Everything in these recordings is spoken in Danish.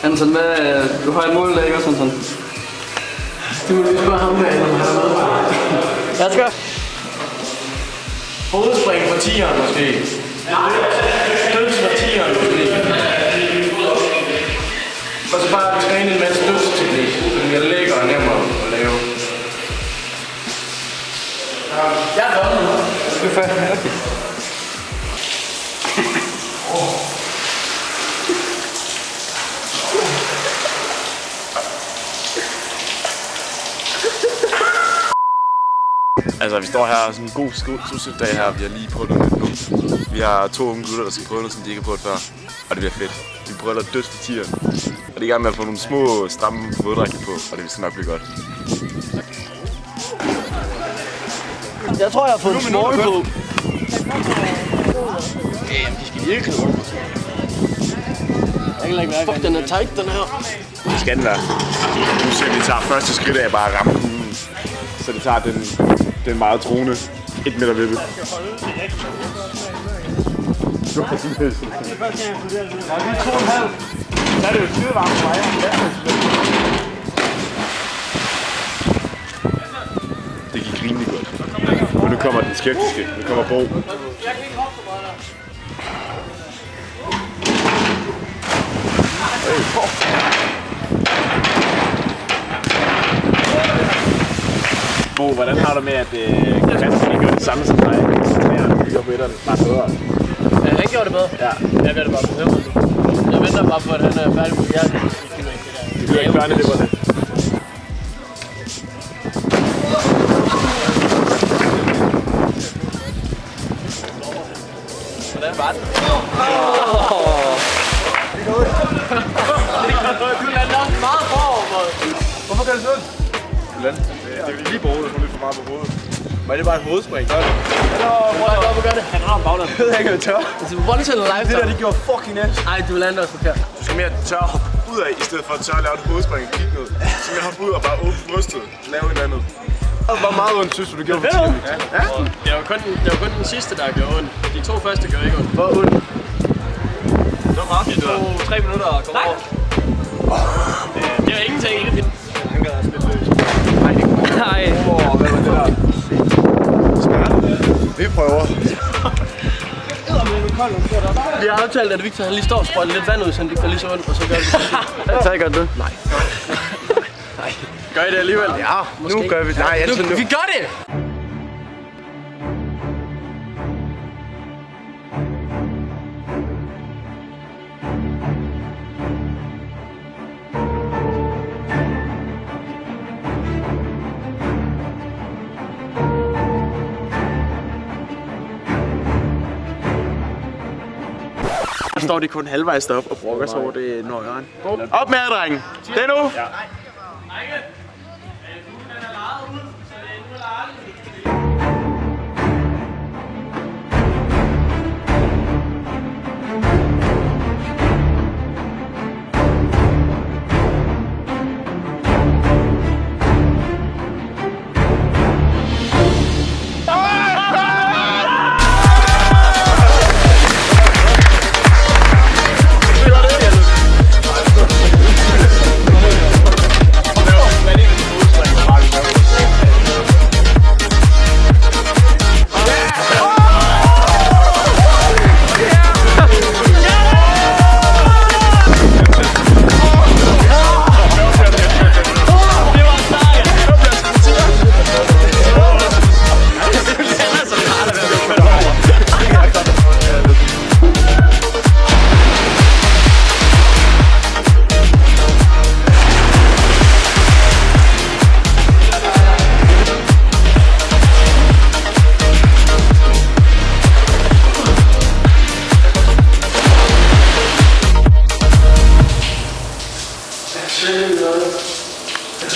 Hansen, hvad, du har et mål der, ikke også, Hansen? Du må lige spørge ham med, når han er med. Jeg skal. Hovedspring for 10'eren måske. Døds for 10'eren måske. Og så bare træne en masse dødsteknik, så den bliver lækker og nemmere at lave. Jeg er dømme nu. Det er færdigt, okay. Altså, vi står her sådan en god solskindag her. Vi har lige prøvet noget nyt nu. Vi har 2 unge gutter, der skal prøve noget, som de ikke har prøvet før. Og det bliver fedt. Vi prøver døds for 10'eren. Og det er i gang med at få nogle små, stramme våddragter på, og det vil nok blive godt. Jeg tror, jeg har fået en small på. Jamen, de skal virkelig rundt. Fuck, den er tight, den her. Det skal den være. Nu ser vi tager første skridt af bare at ramme hunden. Så det tager den meget troende 1 meter vippe. Du har sådan det. Ja, vi er 2,5. Så er det jo skide varmt for mig. Det gik rimelig godt. Men nu kommer den skeptiske. Nu kommer Bo. Bo, hvordan har du med, at Christian gør det samme som dig? Han bygger på etterne, bare bedre. Ja, han gjorde det bedre. Ja. Jeg gør det bare på højre. Jeg venter bare på, at han er færdig med hjertet. Det bliver ikke børneleverne. Hvordan var den? Du lander også meget forover. Hvorfor gør det sådan? Det er lige på hovedet, for lidt for meget på hovedet. Men det er bare et hovedspring, gør det? Hvorfor gør det? Han rammer baglanden. Jeg ved ikke, hvad tør. Det er one in a lifetime. Det der, de gjorde fucking næst. Ej, du lander også forkert. Du skal mere tør at hoppe ud af, i stedet for at tør at lave et hovedspring og kigge ned. Så skal hoppe ud og bare åbne brystet. Lave et eller andet. Det var meget ondt, synes du gjorde for tidligt. Ja. Det var kun den sidste, der gjorde ondt. De 2 første gjorde ikke ondt. Hvor ondt? Det var meget. 3 minutter og kom over. Det var ingenting. Han gør også lidt løs. Nej. Hvad var det der? Vi prøver. Vi har aftalt, at Victor lige står og sprøjter lidt vand ud, så han ikke får lige så ondt, og så gør vi det. Så I godt det? Nej. Gør I det alligevel? Ja, nu gør vi det. Nej, altid nu. Vi gør det! Så står de kun halvvejs derop og brokker sig over det nøjeren. Op med jer, drenge! Det er nu! Ja.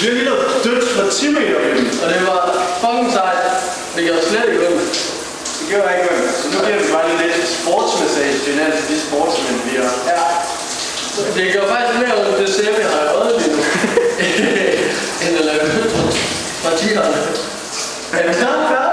Vi har lige lavet dødt fra 10 meter. Og det var fucking sejt. Det gjorde slet ikke ondt. Det gjorde ikke ondt. Så nu giver vi bare lidt sportsmassage til hinanden til de sportsmænd, vi har. Ja. Det gjorde faktisk mere ondt, det ser vi har i øjet lige nu. End at lave dødt fra 10'erne. Er vi snart færdige?